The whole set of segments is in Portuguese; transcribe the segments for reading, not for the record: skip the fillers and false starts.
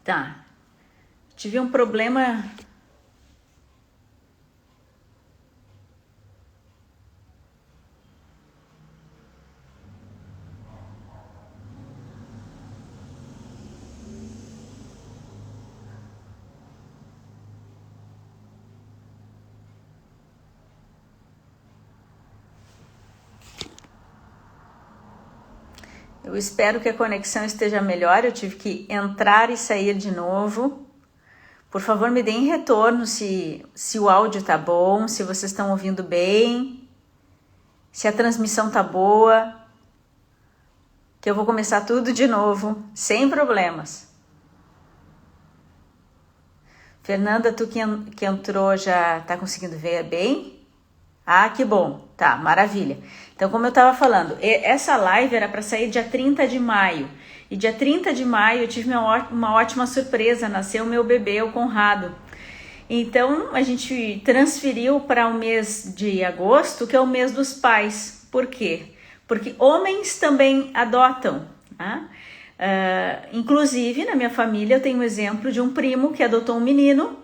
Tá. Tive um problema. Eu espero que a conexão esteja melhor. Eu tive que entrar e sair de novo. Por favor, me deem retorno se o áudio tá bom, se vocês estão ouvindo bem, se a transmissão tá boa, que eu vou começar tudo de novo, sem problemas. Fernanda, tu que entrou já tá conseguindo ver bem? Ah, que bom. Tá, maravilha. Então, como eu estava falando, essa live era para sair dia 30 de maio. E dia 30 de maio eu tive uma ótima surpresa, nasceu meu bebê, o Conrado. Então, a gente transferiu para o mês de agosto, que é o mês dos pais. Por quê? Porque homens também adotam, né? Inclusive, na minha família, eu tenho um exemplo de um primo que adotou um menino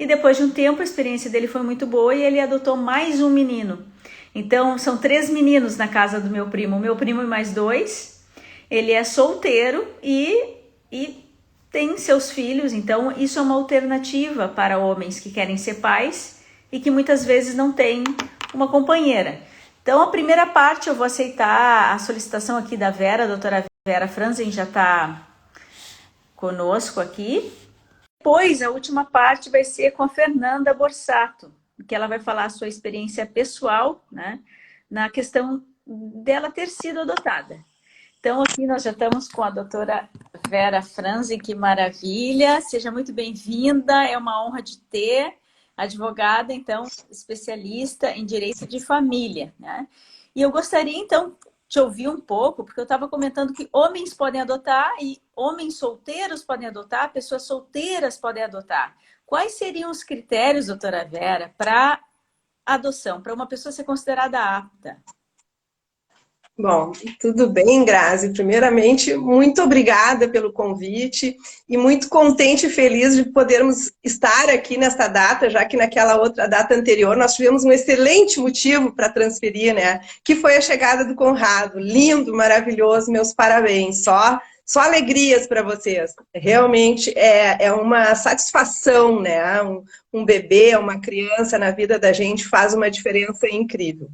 e depois de um tempo a experiência dele foi muito boa e ele adotou mais um menino. Então, são 3 meninos na casa do meu primo e mais 2. Ele é solteiro e tem seus filhos, então isso é uma alternativa para homens que querem ser pais e que muitas vezes não têm uma companheira. Então, a primeira parte eu vou aceitar a solicitação aqui da Vera, a doutora Vera Franzen já está conosco aqui. Depois, a última parte vai ser com a Fernanda Borsato, que ela vai falar a sua experiência pessoal, né, na questão dela ter sido adotada. Então, aqui nós já estamos com a doutora Vera Franzen, que maravilha, seja muito bem-vinda, é uma honra de ter, advogada, então, especialista em direito de família, né? E eu gostaria, então, de ouvir um pouco, porque eu estava comentando que homens podem adotar e homens solteiros podem adotar, pessoas solteiras podem adotar. Quais seriam os critérios, doutora Vera, para adoção, para uma pessoa ser considerada apta? Bom, tudo bem, Grazi? Primeiramente, muito obrigada pelo convite e muito contente e feliz de podermos estar aqui nesta data, já que naquela outra data anterior nós tivemos um excelente motivo para transferir, né? Que foi a chegada do Conrado. Lindo, maravilhoso, meus parabéns. Só alegrias para vocês. Realmente é uma satisfação, né? Um bebê, uma criança na vida da gente faz uma diferença incrível.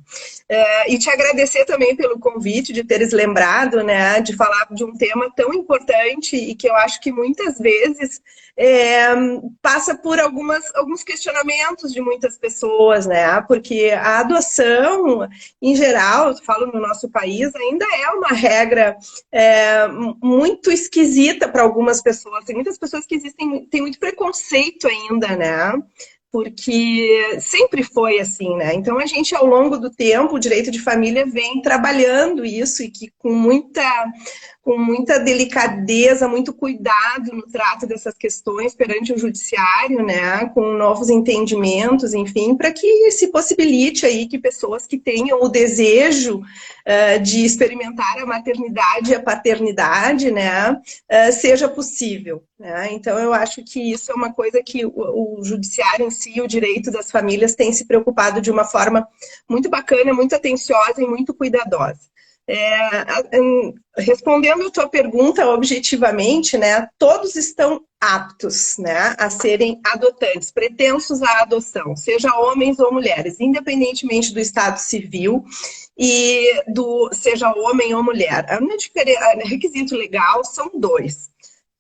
E te agradecer também pelo convite, de teres lembrado, né, de falar de um tema tão importante e que eu acho que muitas vezes passa por alguns questionamentos de muitas pessoas, né, porque a adoção, em geral, eu falo no nosso país, ainda é uma regra muito esquisita para algumas pessoas. Tem muitas pessoas que têm muito preconceito ainda, né, porque sempre foi assim, né? Então a gente, ao longo do tempo, o direito de família vem trabalhando isso e que com muita delicadeza, muito cuidado no trato dessas questões perante o judiciário, né? Com novos entendimentos, enfim, para que se possibilite aí que pessoas que tenham o desejo de experimentar a maternidade e a paternidade, né? Seja possível, né? Então eu acho que isso é uma coisa que o judiciário em si, o direito das famílias tem se preocupado de uma forma muito bacana, muito atenciosa e muito cuidadosa. Respondendo a tua pergunta objetivamente, né, todos estão aptos, né, a serem adotantes, pretensos à adoção, seja homens ou mulheres, independentemente do estado civil e seja homem ou mulher. O requisito legal são 2.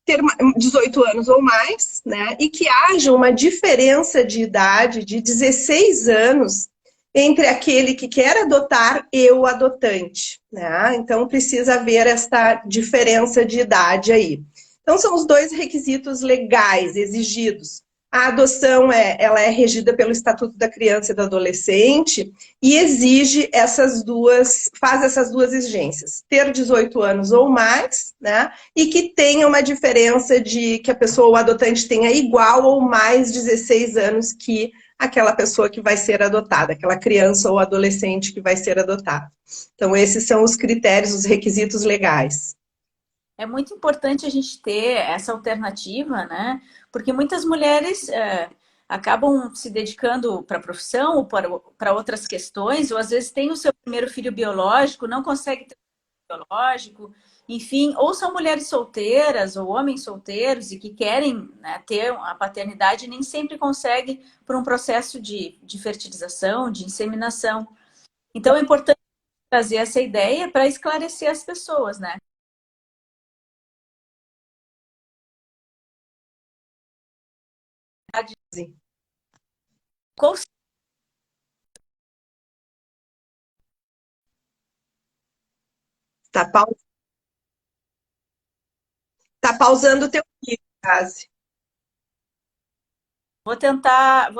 Ter 18 anos ou mais, né, e que haja uma diferença de idade de 16 anos entre aquele que quer adotar e o adotante, né? Então precisa haver esta diferença de idade aí. Então são os 2 requisitos legais exigidos. A adoção ela é regida pelo Estatuto da Criança e do Adolescente e exige faz essas duas exigências. Ter 18 anos ou mais, né? E que tenha uma diferença de que a pessoa, o adotante, tenha igual ou mais 16 anos que aquela pessoa que vai ser adotada, aquela criança ou adolescente que vai ser adotada. Então, esses são os critérios, os requisitos legais. é muito importante a gente ter essa alternativa, né? Porque muitas mulheres acabam se dedicando para a profissão ou para outras questões, ou às vezes tem o seu primeiro filho biológico, não consegue ter um biológico, enfim, ou são mulheres solteiras ou homens solteiros e que querem, né, ter a paternidade e nem sempre conseguem por um processo de fertilização, de inseminação. Então é importante trazer essa ideia para esclarecer as pessoas, né? Qual Tá, tá pausando o teu vídeo, Grazi. vou tentar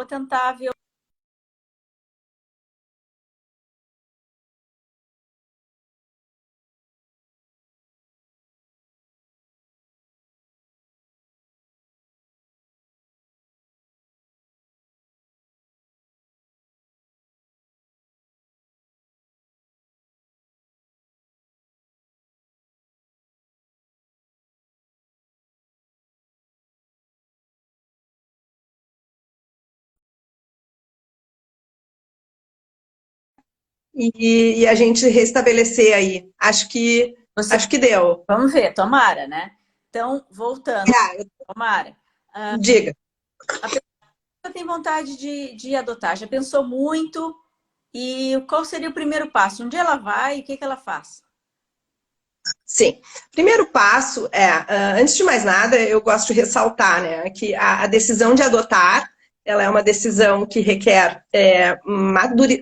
ver. E a gente restabelecer aí. Você, Acho que deu. vamos ver, tomara, né? Então, voltando, Ah, tomara. diga. A pessoa tem vontade de adotar, já pensou muito e qual seria o primeiro passo? Onde ela vai e o que ela faz? Sim. Primeiro passo é, antes de mais nada, eu gosto de ressaltar, né, que a decisão de adotar, ela é uma decisão que requer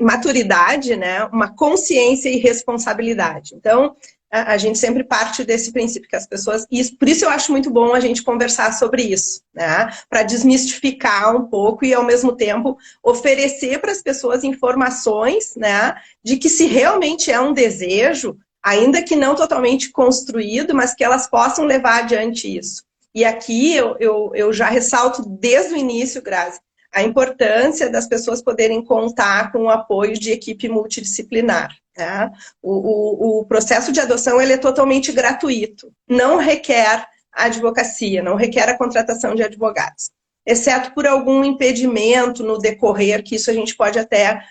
maturidade, né, uma consciência e responsabilidade. Então, a gente sempre parte desse princípio que as pessoas... Por isso eu acho muito bom a gente conversar sobre isso, né, para desmistificar um pouco e, ao mesmo tempo, oferecer para as pessoas informações, né, de que se realmente é um desejo, ainda que não totalmente construído, mas que elas possam levar adiante isso. E aqui eu já ressalto desde o início, Grazi, a importância das pessoas poderem contar com o apoio de equipe multidisciplinar. Né? O processo de adoção ele é totalmente gratuito, não requer advocacia, não requer a contratação de advogados, exceto por algum impedimento no decorrer, que isso a gente pode até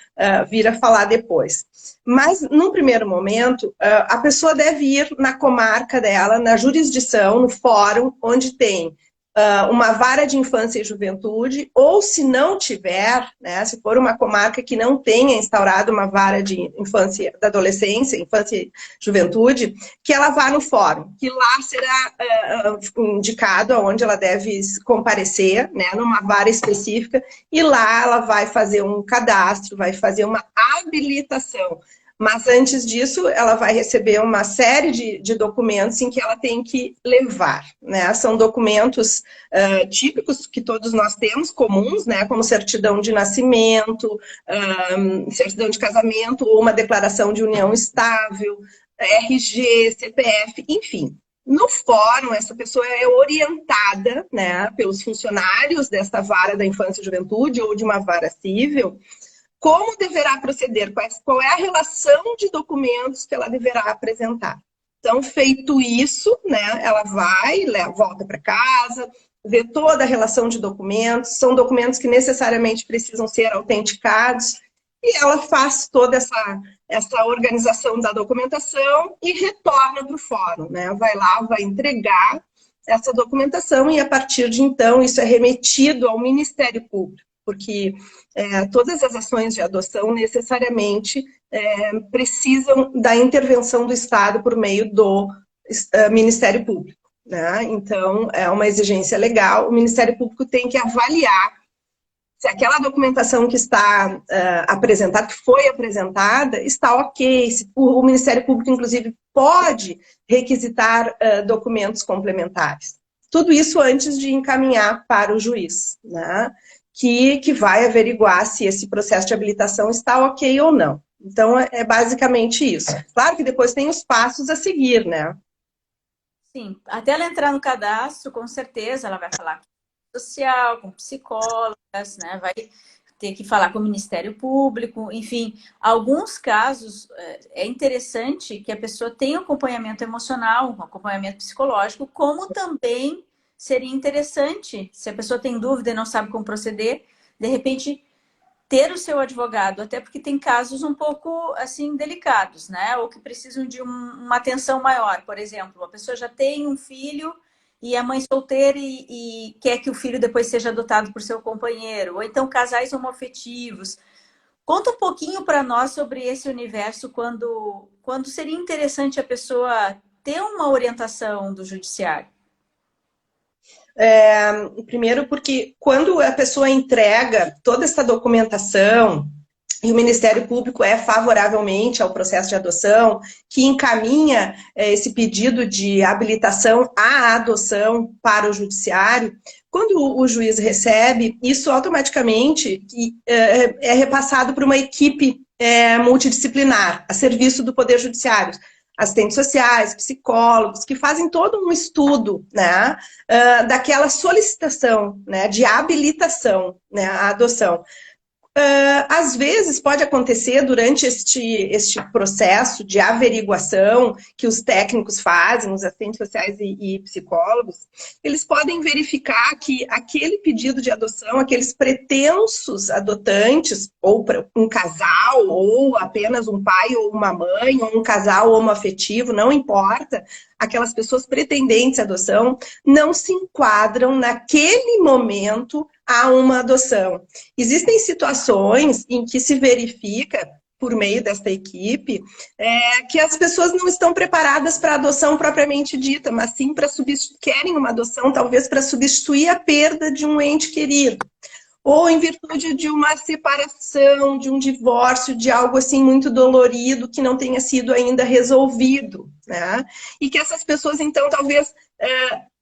vir a falar depois. Mas, num primeiro momento, a pessoa deve ir na comarca dela, na jurisdição, no fórum, onde tem uma vara de infância e juventude, ou se não tiver, né, se for uma comarca que não tenha instaurado uma vara de infância, da adolescência, infância e juventude, que ela vá no fórum, que lá será indicado aonde ela deve comparecer, né, numa vara específica, e lá ela vai fazer um cadastro, vai fazer uma habilitação. Mas antes disso, ela vai receber uma série de documentos em que ela tem que levar, né? São documentos típicos que todos nós temos, comuns, né? Como certidão de nascimento, certidão de casamento, ou uma declaração de união estável, RG, CPF, enfim. No fórum, essa pessoa é orientada, né, pelos funcionários desta vara da infância e juventude ou de uma vara civil, como deverá proceder, qual é a relação de documentos que ela deverá apresentar. Então, feito isso, né, ela vai, volta para casa, vê toda a relação de documentos, são documentos que necessariamente precisam ser autenticados, e ela faz toda essa organização da documentação e retorna para o fórum, né? Vai lá, vai entregar essa documentação e, a partir de então, isso é remetido ao Ministério Público, porque todas as ações de adoção necessariamente precisam da intervenção do Estado por meio do Ministério Público. Né? Então, é uma exigência legal, o Ministério Público tem que avaliar se aquela documentação que está apresentada, que foi apresentada, está ok, se o Ministério Público, inclusive, pode requisitar documentos complementares. Tudo isso antes de encaminhar para o juiz, né? Que vai averiguar se esse processo de habilitação está ok ou não. Então, é basicamente isso. Claro que depois tem os passos a seguir, né? Sim, até ela entrar no cadastro, com certeza ela vai falar com social, com psicólogas, né? Vai ter que falar com o Ministério Público, enfim, alguns casos é interessante que a pessoa tenha um acompanhamento emocional, um acompanhamento psicológico, como também seria interessante, se a pessoa tem dúvida e não sabe como proceder, de repente ter o seu advogado, até porque tem casos um pouco assim delicados, né? Ou que precisam de uma atenção maior. Por exemplo, a pessoa já tem um filho e a mãe solteira e quer que o filho depois seja adotado por seu companheiro, ou então casais homoafetivos. Conta um pouquinho para nós sobre esse universo quando seria interessante a pessoa ter uma orientação do judiciário. Primeiro porque quando a pessoa entrega toda essa documentação e o Ministério Público é favoravelmente ao processo de adoção, que encaminha esse pedido de habilitação à adoção para o judiciário, quando o juiz recebe, isso automaticamente é repassado para uma equipe multidisciplinar, a serviço do Poder Judiciário. Assistentes sociais, psicólogos, que fazem todo um estudo, né, daquela solicitação, né, de habilitação, né, à adoção. Às vezes pode acontecer durante este processo de averiguação que os técnicos fazem, os assistentes sociais e psicólogos, eles podem verificar que aquele pedido de adoção, aqueles pretensos adotantes, ou um casal, ou apenas um pai ou uma mãe, ou um casal homoafetivo, não importa, aquelas pessoas pretendentes à adoção não se enquadram naquele momento a uma adoção. Existem situações em que se verifica, por meio desta equipe, que as pessoas não estão preparadas para a adoção propriamente dita, mas sim querem uma adoção, talvez para substituir a perda de um ente querido. Ou em virtude de uma separação, de um divórcio, de algo assim muito dolorido que não tenha sido ainda resolvido, né? E que essas pessoas, então, talvez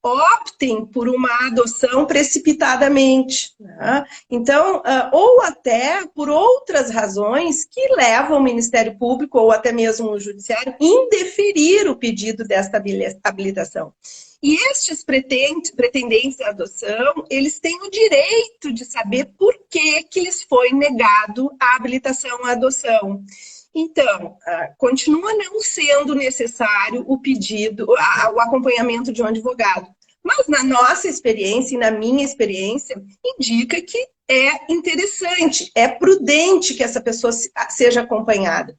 optem por uma adoção precipitadamente, né? Então, ou até por outras razões que levam o Ministério Público ou até mesmo o Judiciário a indeferir o pedido desta habilitação. E estes pretendentes à adoção, eles têm o direito de saber por que lhes foi negado a habilitação à adoção. Então, continua não sendo necessário o pedido, o acompanhamento de um advogado. Mas na nossa experiência e na minha experiência, indica que é interessante, é prudente que essa pessoa seja acompanhada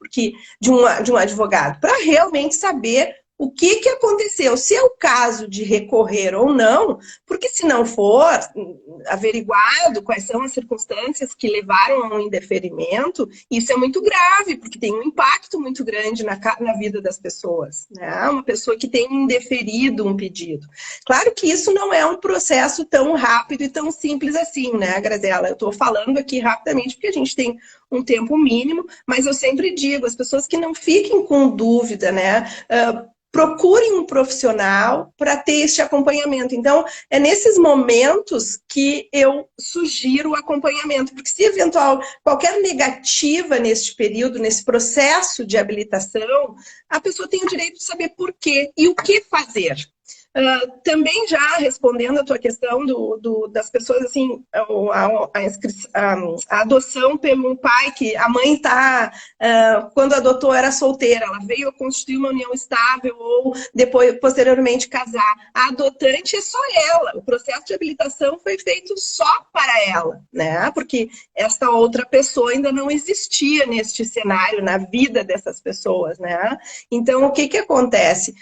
de um advogado, para realmente saber o que aconteceu, se é o caso de recorrer ou não, porque se não for averiguado quais são as circunstâncias que levaram a um indeferimento, isso é muito grave, porque tem um impacto muito grande na vida das pessoas, né? Uma pessoa que tem indeferido um pedido. Claro que isso não é um processo tão rápido e tão simples assim, né, Graziela? Eu estou falando aqui rapidamente porque a gente tem um tempo mínimo, mas eu sempre digo, as pessoas que não fiquem com dúvida, né? Procurem um profissional para ter este acompanhamento. Então, é nesses momentos que eu sugiro o acompanhamento, porque se eventual qualquer negativa neste período, nesse processo de habilitação, a pessoa tem o direito de saber por quê e o que fazer. Também já respondendo a tua questão das pessoas, assim, a adoção pelo pai, que a mãe quando adotou era solteira, ela veio constituir uma união estável ou depois, posteriormente, casar. A adotante é só ela, o processo de habilitação foi feito só para ela, né? Porque esta outra pessoa ainda não existia neste cenário, na vida dessas pessoas, né? Então, o que acontece?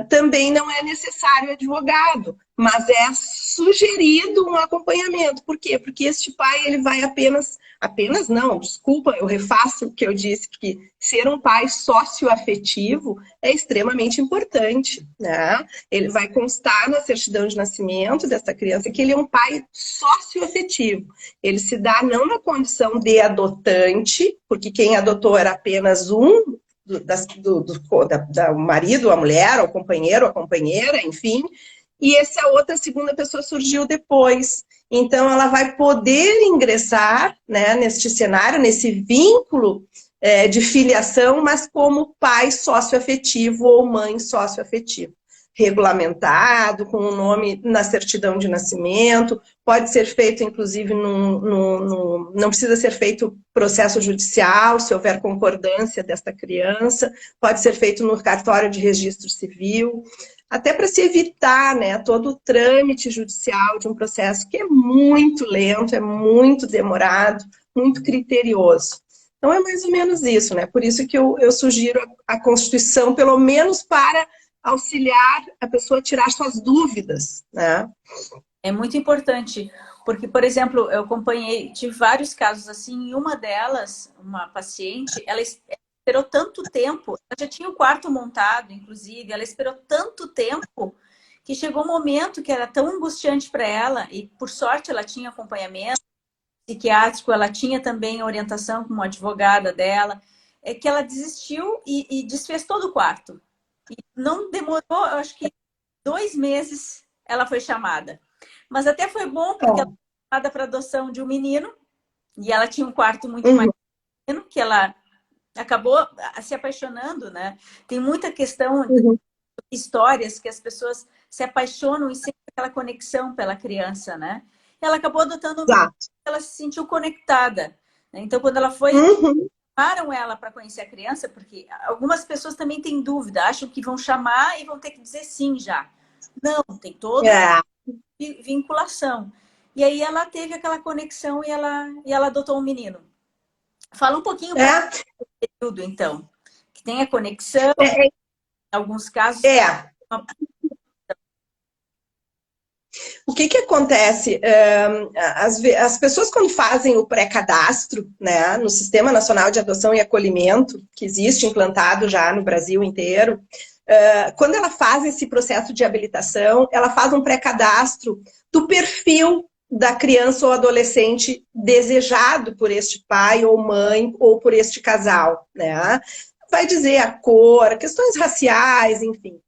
Também não é necessário advogado, mas é sugerido um acompanhamento. Por quê? Porque este pai, ele vai apenas não, desculpa, eu refaço o que eu disse, porque ser um pai socioafetivo é extremamente importante, né? Ele vai constar na certidão de nascimento dessa criança que ele é um pai socioafetivo. Ele se dá não na condição de adotante, porque quem adotou era apenas um, do marido, a mulher, o companheiro, a companheira, enfim, e essa outra segunda pessoa surgiu depois. Então, ela vai poder ingressar, né, neste cenário, nesse vínculo de filiação, mas como pai socioafetivo ou mãe socioafetiva. regulamentado, com o nome na certidão de nascimento, pode ser feito, inclusive, não precisa ser feito processo judicial, se houver concordância desta criança, pode ser feito no cartório de registro civil, até para se evitar, né, todo o trâmite judicial de um processo que é muito lento, é muito demorado, muito criterioso. Então, é mais ou menos isso, né? Por isso que eu sugiro a Constituição, pelo menos para auxiliar a pessoa a tirar suas dúvidas, né? É muito importante, porque, por exemplo, eu acompanhei, tive vários casos assim, e uma delas, uma paciente, ela esperou tanto tempo, ela já tinha o quarto montado, inclusive, ela esperou tanto tempo que chegou um momento que era tão angustiante para ela, e por sorte ela tinha acompanhamento psiquiátrico, ela tinha também orientação com uma advogada dela, é que ela desistiu e desfez todo o quarto. E não demorou, eu acho que 2 meses ela foi chamada. Mas até foi bom, porque ela foi chamada para adoção de um menino, e ela tinha um quarto muito mais pequeno, que ela acabou se apaixonando, né? Tem muita questão, histórias que as pessoas se apaixonam e sentem aquela conexão pela criança, né? Ela acabou adotando um menino, ela se sentiu conectada, né? Então, quando ela foi, chamaram ela para conhecer a criança, porque algumas pessoas também têm dúvida, acham que vão chamar e vão ter que dizer sim já. Não, tem toda vinculação. E aí ela teve aquela conexão e ela adotou um menino. Fala um pouquinho para o período, então, que tem a conexão, em alguns casos. O que acontece? As pessoas, quando fazem o pré-cadastro, né, no Sistema Nacional de Adoção e Acolhimento, que existe implantado já no Brasil inteiro, quando ela faz esse processo de habilitação, ela faz um pré-cadastro do perfil da criança ou adolescente desejado por este pai ou mãe ou por este casal, né? Vai dizer a cor, questões raciais, enfim.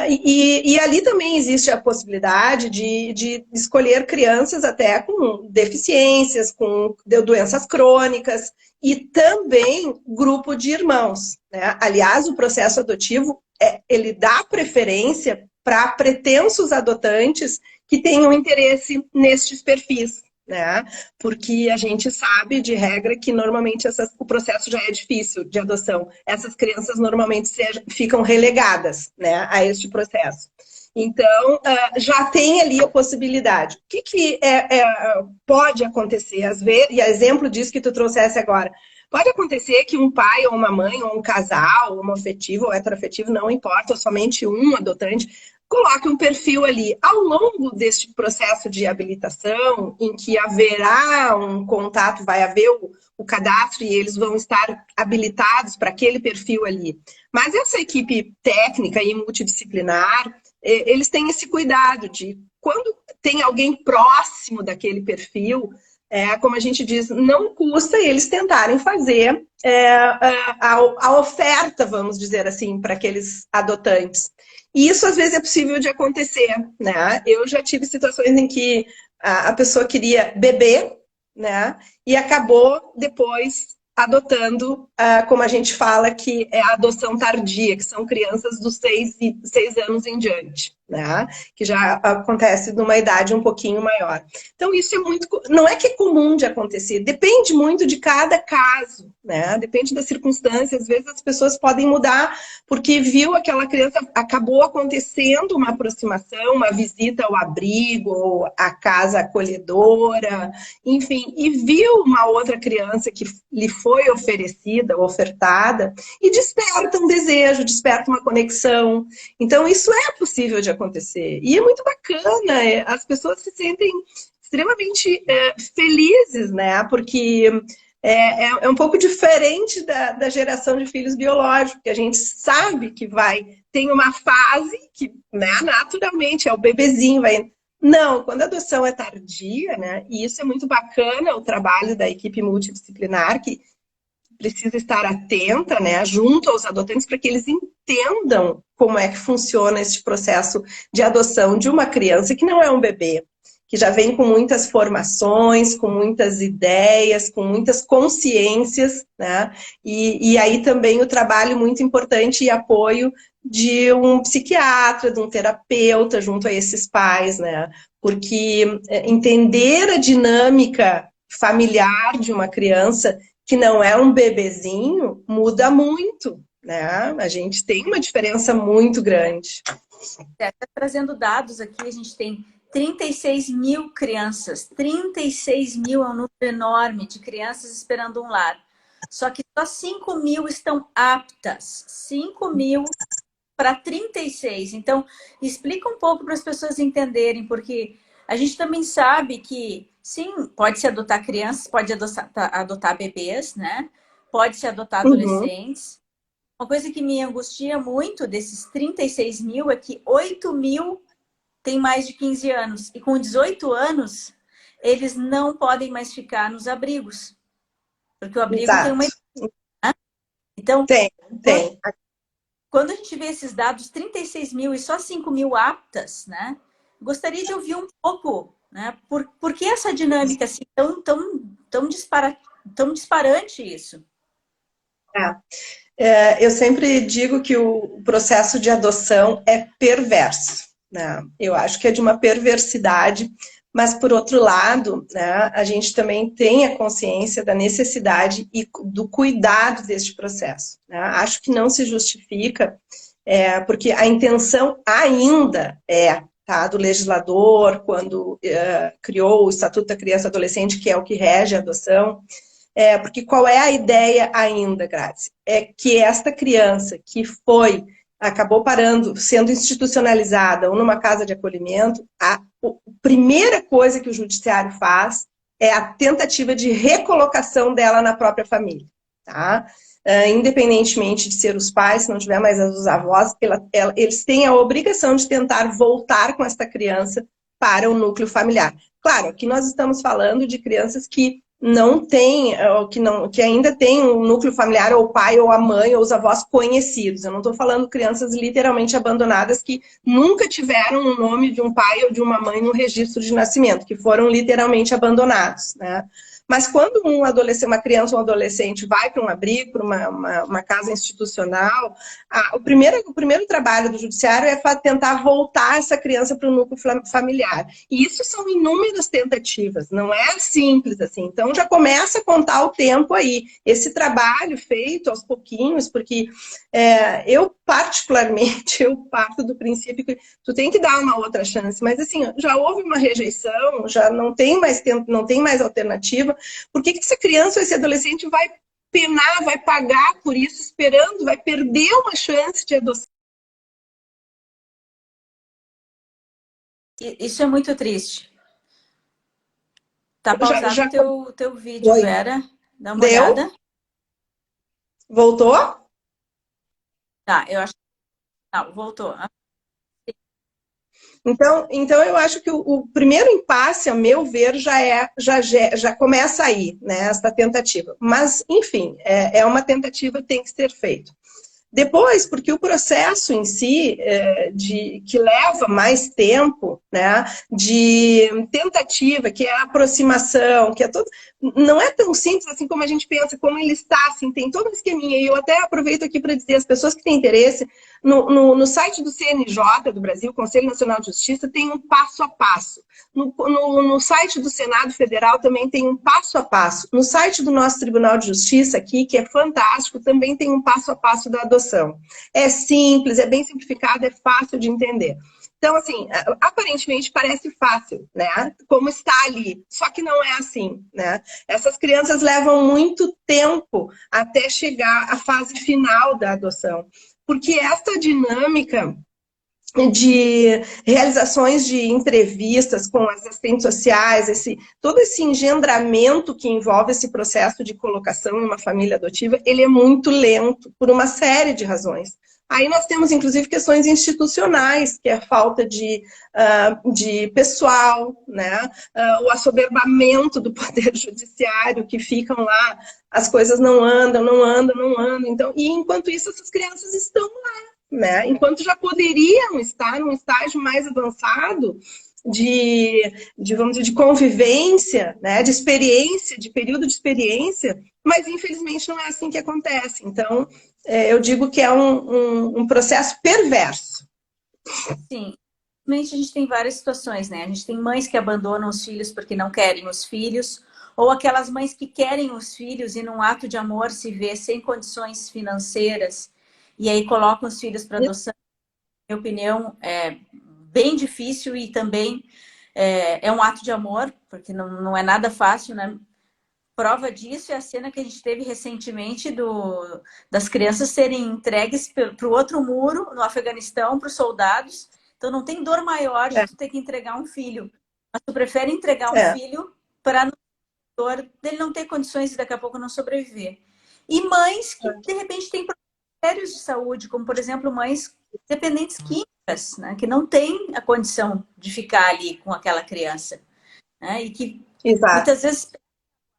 E ali também existe a possibilidade de escolher crianças até com deficiências, com doenças crônicas e também grupo de irmãos, né? Aliás, o processo adotivo, ele dá preferência para pretensos adotantes que tenham interesse nestes perfis, né? Porque a gente sabe, de regra, que normalmente o processo já é difícil de adoção. Essas crianças normalmente ficam relegadas, né, a este processo. Então, já tem ali a possibilidade. O que pode acontecer, às vezes, e a exemplo disso que tu trouxesse agora, pode acontecer que um pai ou uma mãe, ou um casal, homoafetivo ou heteroafetivo, não importa, ou somente um adotante, coloque um perfil ali. Ao longo deste processo de habilitação, em que haverá um contato, vai haver o cadastro e eles vão estar habilitados para aquele perfil ali. Mas essa equipe técnica e multidisciplinar, eles têm esse cuidado de, quando tem alguém próximo daquele perfil, como a gente diz, não custa eles tentarem fazer a oferta, vamos dizer assim, para aqueles adotantes. E isso, às vezes, é possível de acontecer, né? Eu já tive situações em que a pessoa queria beber, né? E acabou, depois, adotando, como a gente fala, que é a adoção tardia, que são crianças dos 6 anos em diante, né? Que já acontece numa idade um pouquinho maior. Então, isso é muito... Não é que é comum de acontecer, depende muito de cada caso, né? Depende das circunstâncias. Às vezes as pessoas podem mudar porque viu aquela criança, acabou acontecendo uma aproximação, uma visita ao abrigo, ou à casa acolhedora, enfim, e viu uma outra criança que lhe foi oferecida, ofertada, e desperta um desejo, desperta uma conexão. Então, isso é possível de acontecer. E é muito bacana, as pessoas se sentem extremamente felizes, né? Porque é um pouco diferente da geração de filhos biológicos, que a gente sabe que tem uma fase que, né, naturalmente, é o bebezinho, vai... Não, quando a adoção é tardia, né, e isso é muito bacana, o trabalho da equipe multidisciplinar, que precisa estar atenta, né, junto aos adotantes, para que eles entendam como é que funciona esse processo de adoção de uma criança que não é um bebê, que já vem com muitas formações, com muitas ideias, com muitas consciências, né? E aí também o trabalho muito importante e apoio de um psiquiatra, de um terapeuta junto a esses pais, né? Porque entender a dinâmica familiar de uma criança que não é um bebezinho muda muito, né? A gente tem uma diferença muito grande. Trazendo dados aqui, a gente tem 36 mil crianças. 36 mil é um número enorme de crianças esperando um lar. Só que só 5 mil estão aptas. 5 mil para 36. Então, explica um pouco para as pessoas entenderem, porque a gente também sabe que, sim, pode-se adotar crianças, pode adotar bebês, né? Pode-se adotar Uhum. adolescentes. Uma coisa que me angustia muito desses 36 mil é que 8 mil têm mais de 15 anos. E com 18 anos, eles não podem mais ficar nos abrigos. Porque o abrigo tem uma Exato. idade, né? Então, Tem, tem. quando a gente vê esses dados, 36 mil e só 5 mil aptas, né? Gostaria de ouvir um pouco, né? Por que essa dinâmica assim, tão disparante isso? Eu sempre digo que o processo de adoção é perverso, né? Eu acho que é de uma perversidade, mas por outro lado, né, a gente também tem a consciência da necessidade e do cuidado deste processo, né? Acho que não se justifica, porque a intenção ainda é, tá, do legislador, quando criou o Estatuto da Criança e do Adolescente, que é o que rege a adoção. Porque qual é a ideia ainda, Grazi? É que esta criança que acabou sendo institucionalizada ou numa casa de acolhimento, a primeira coisa que o judiciário faz é a tentativa de recolocação dela na própria família, tá? Independentemente de ser os pais, se não tiver mais os avós, eles têm a obrigação de tentar voltar com esta criança para o núcleo familiar. Claro, aqui nós estamos falando de crianças que não tem, que ainda tem um núcleo familiar, ou o pai, ou a mãe, ou os avós conhecidos. Eu não estou falando crianças literalmente abandonadas que nunca tiveram o nome de um pai ou de uma mãe no registro de nascimento, que foram literalmente abandonados, né? Mas quando uma criança ou um adolescente vai para um abrigo, para uma casa institucional, o primeiro trabalho do judiciário é tentar voltar essa criança para o núcleo familiar. E isso são inúmeras tentativas, não é simples assim. Então já começa a contar o tempo aí. Esse trabalho feito aos pouquinhos, porque eu particularmente, eu parto do princípio que tu tem que dar uma outra chance, mas assim, já houve uma rejeição, já não tem mais tempo, não tem mais alternativa. Por que essa criança ou esse adolescente vai penar, vai pagar por isso, esperando, vai perder uma chance de adoção? Isso é muito triste. Tá pausado Já o teu vídeo, foi. Vera. Dá uma Deu? olhada. Voltou? Tá, eu acho que não, voltou. Então eu acho que o primeiro impasse, a meu ver, já começa aí, né, essa tentativa. Mas, enfim, é uma tentativa que tem que ser feita. Depois, porque o processo em si, que leva mais tempo, né, de tentativa, que é a aproximação, que é todo, não é tão simples assim como a gente pensa, como ele está, assim, tem todo um esqueminha. E eu até aproveito aqui para dizer, as pessoas que têm interesse, no site do CNJ do Brasil, Conselho Nacional de Justiça, tem um passo a passo. No site do Senado Federal também tem um passo a passo. No site do nosso Tribunal de Justiça aqui, que é fantástico, também tem um passo a passo da adoção. É simples, é bem simplificado, é fácil de entender. Então, assim, aparentemente parece fácil, né? Como está ali. Só que não é assim, né? Essas crianças levam muito tempo até chegar à fase final da adoção. Porque essa dinâmica de realizações de entrevistas com as assistentes sociais, todo esse engendramento que envolve esse processo de colocação em uma família adotiva, ele é muito lento, por uma série de razões. Aí nós temos, inclusive, questões institucionais, que é a falta de pessoal, né? O assoberbamento do poder judiciário, que ficam lá, as coisas não andam, não andam, não andam. Então, e enquanto isso, essas crianças estão lá, né? Enquanto já poderiam estar num estágio mais avançado vamos dizer, de convivência, né, de experiência, de período de experiência, mas infelizmente não é assim que acontece. Então, eu digo que é um processo perverso. Sim. Infelizmente, a gente tem várias situações, né? A gente tem mães que abandonam os filhos porque não querem os filhos, ou aquelas mães que querem os filhos e num ato de amor se vê sem condições financeiras e aí colocam os filhos para adoção. Na minha opinião, é bem difícil e também é um ato de amor, porque não é nada fácil, né? Prova disso é a cena que a gente teve recentemente das crianças serem entregues para o outro muro, no Afeganistão, para os soldados. Então não tem dor maior de É, tu ter que entregar um filho. Mas tu prefere entregar um é, filho para a dor dele não ter condições e daqui a pouco não sobreviver. E mães que, de repente, têm problemas sérios de saúde, como, por exemplo, mães dependentes químicas, né, que não têm a condição de ficar ali com aquela criança, né, e que exato. muitas vezes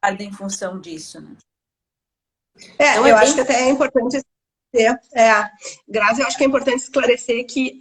perdem em função disso, né? Então é Eu bem. acho que até é importante Grazi, eu acho que é importante esclarecer que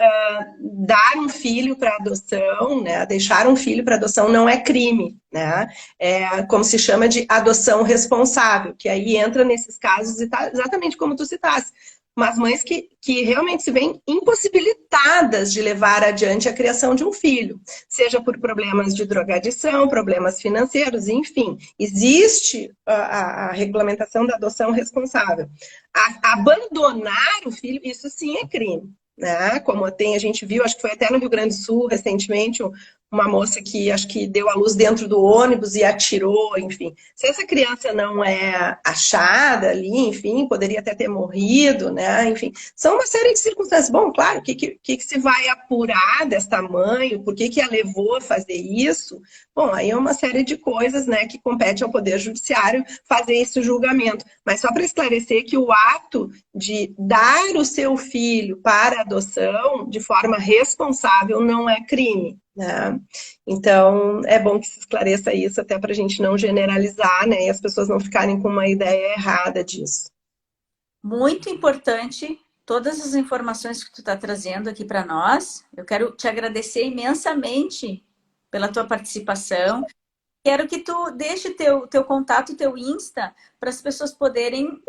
dar um filho para adoção, né, deixar um filho para adoção não é crime, né? É como se chama de adoção responsável, que aí entra nesses casos exatamente como tu citaste. Mas mães que realmente se veem impossibilitadas de levar adiante a criação de um filho, seja por problemas de drogadição, problemas financeiros, enfim. Existe a regulamentação da adoção responsável. Abandonar o filho, isso sim é crime. Né? Como a gente viu, acho que foi até no Rio Grande do Sul recentemente, uma moça que acho que deu à luz dentro do ônibus e atirou, enfim. Se essa criança não é achada ali, enfim, poderia até ter morrido, né? Enfim, são uma série de circunstâncias. Bom, claro, o que se vai apurar desta mãe, por que a levou a fazer isso? Bom, aí é uma série de coisas, né, que compete ao Poder Judiciário fazer esse julgamento. Mas só para esclarecer que o ato de dar o seu filho para adoção de forma responsável não é crime. Né? Então, é bom que se esclareça isso, até para a gente não generalizar, né? E as pessoas não ficarem com uma ideia errada disso. Muito importante todas as informações que tu está trazendo aqui para nós. Eu quero te agradecer imensamente pela tua participação. Quero que tu deixe teu contato, teu Insta, para as pessoas poderem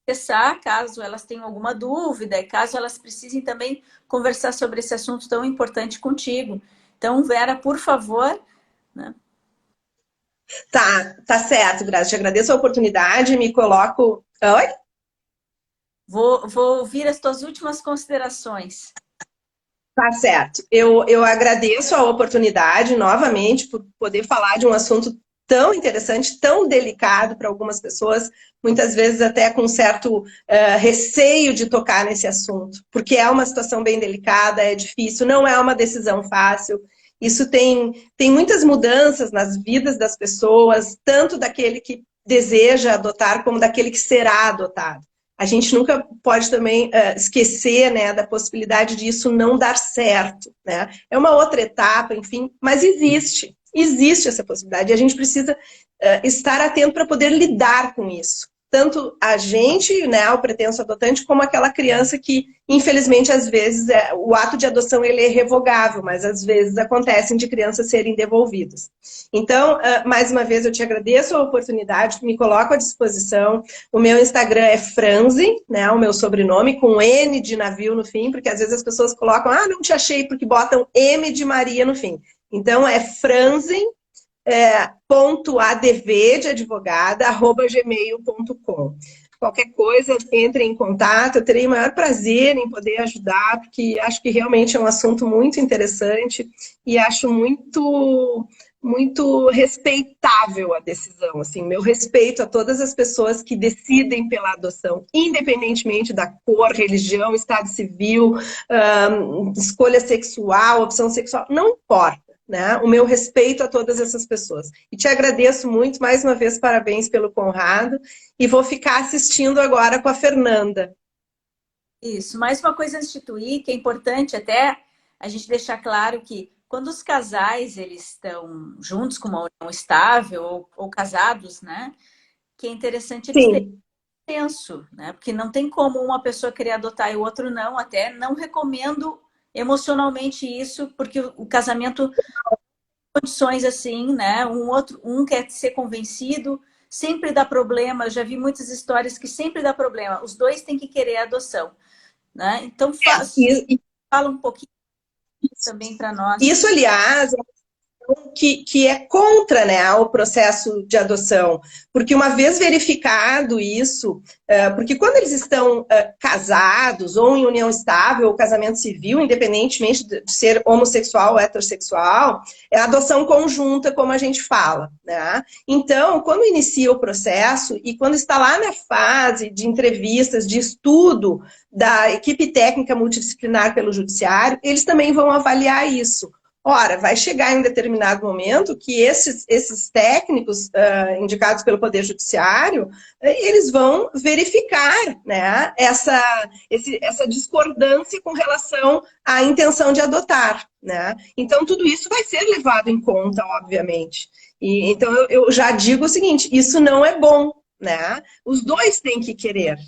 acessar, caso elas tenham alguma dúvida, e caso elas precisem também conversar sobre esse assunto tão importante contigo. Então, Vera, por favor, né? Tá certo, Graça. Te agradeço a oportunidade, me coloco. Oi? Vou ouvir as tuas últimas considerações. Tá certo. Eu agradeço a oportunidade novamente por poder falar de um assunto tão interessante, tão delicado para algumas pessoas, muitas vezes até com certo receio de tocar nesse assunto, porque é uma situação bem delicada, é difícil, não é uma decisão fácil. Isso tem muitas mudanças nas vidas das pessoas, tanto daquele que deseja adotar como daquele que será adotado. A gente nunca pode também esquecer, né, da possibilidade disso não dar certo, né? É uma outra etapa, enfim, mas existe essa possibilidade e a gente precisa estar atento para poder lidar com isso. Tanto a gente, né, o pretenso adotante, como aquela criança que, infelizmente, às vezes, o ato de adoção ele é revogável, mas às vezes acontecem de crianças serem devolvidas. Então, mais uma vez, eu te agradeço a oportunidade, me coloco à disposição. O meu Instagram é Franzi, né, o meu sobrenome, com N de navio no fim, porque às vezes as pessoas colocam, não te achei, porque botam M de Maria no fim. Então, é Franzi, ponto adv de advogada, @gmail.com. Qualquer coisa, entre em contato, eu terei o maior prazer em poder ajudar, porque acho que realmente é um assunto muito interessante e acho muito respeitável a decisão, assim, meu respeito a todas as pessoas que decidem pela adoção, independentemente da cor, religião, estado civil, escolha sexual, opção sexual, não importa. Né? O meu respeito a todas essas pessoas. E te agradeço muito, mais uma vez, parabéns pelo Conrado, e vou ficar assistindo agora com a Fernanda. Isso, mais uma coisa a instituir, que é importante até a gente deixar claro que quando os casais eles estão juntos com uma união estável ou casados, né? Que é interessante eles terem Sim, senso, né? Porque não tem como uma pessoa querer adotar e o outro não, até não recomendo emocionalmente isso, porque o casamento condições assim, né? Um quer ser convencido, sempre dá problema. Eu já vi muitas histórias que sempre dá problema. Os dois têm que querer a adoção, né? Então fala um pouquinho também para nós. Isso, aliás, que é contra, né, o processo de adoção. Porque uma vez verificado isso, porque quando eles estão casados ou em união estável ou casamento civil, independentemente de ser homossexual ou heterossexual, é adoção conjunta, como a gente fala, né? Então, quando inicia o processo e quando está lá na fase de entrevistas, de estudo da equipe técnica multidisciplinar pelo judiciário, eles também vão avaliar isso. Ora, vai chegar em um determinado momento que esses técnicos indicados pelo Poder Judiciário, eles vão verificar, né, essa discordância com relação à intenção de adotar. Né? Então, tudo isso vai ser levado em conta, obviamente. Então, eu já digo o seguinte, isso não é bom. Né? Os dois têm que querer.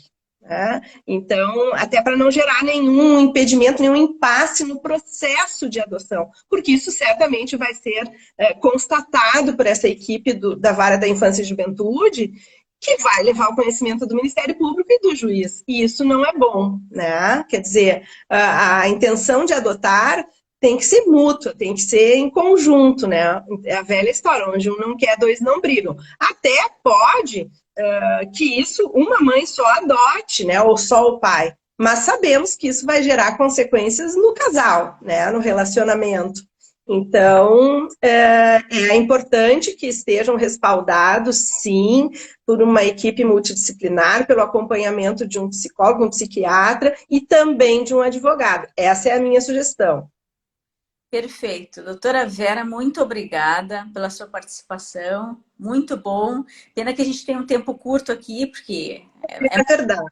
Né? Então, até para não gerar nenhum impedimento, nenhum impasse no processo de adoção, porque isso certamente vai ser constatado por essa equipe da Vara da Infância e Juventude, que vai levar ao conhecimento do Ministério Público e do juiz. E isso não é bom, né? Quer dizer, a intenção de adotar tem que ser mútua, tem que ser em conjunto, né? É a velha história, onde um não quer, dois não brigam. Até pode que isso uma mãe só adote, né? Ou só o pai. Mas sabemos que isso vai gerar consequências no casal, né? No relacionamento. Então, é importante que estejam respaldados, sim, por uma equipe multidisciplinar, pelo acompanhamento de um psicólogo, um psiquiatra e também de um advogado. Essa é a minha sugestão. Perfeito. Doutora Vera, muito obrigada pela sua participação. Muito bom. Pena que a gente tem um tempo curto aqui, porque É verdade.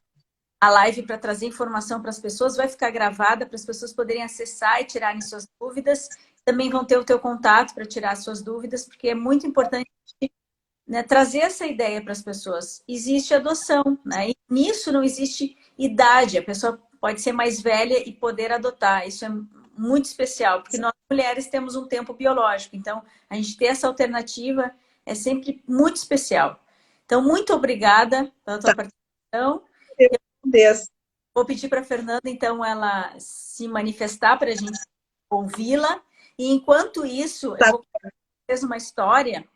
a live para trazer informação para as pessoas vai ficar gravada para as pessoas poderem acessar e tirarem suas dúvidas. Também vão ter o teu contato para tirar suas dúvidas, porque é muito importante, né, trazer essa ideia para as pessoas. Existe adoção, né? E nisso não existe idade. A pessoa pode ser mais velha e poder adotar. Isso é muito especial, porque nós mulheres temos um tempo biológico. Então, a gente ter essa alternativa é sempre muito especial. Então, muito obrigada pela tua participação. Deus. Vou pedir para a Fernanda, então, ela se manifestar para a gente ouvi-la. E enquanto isso, eu Tá. vou contar uma história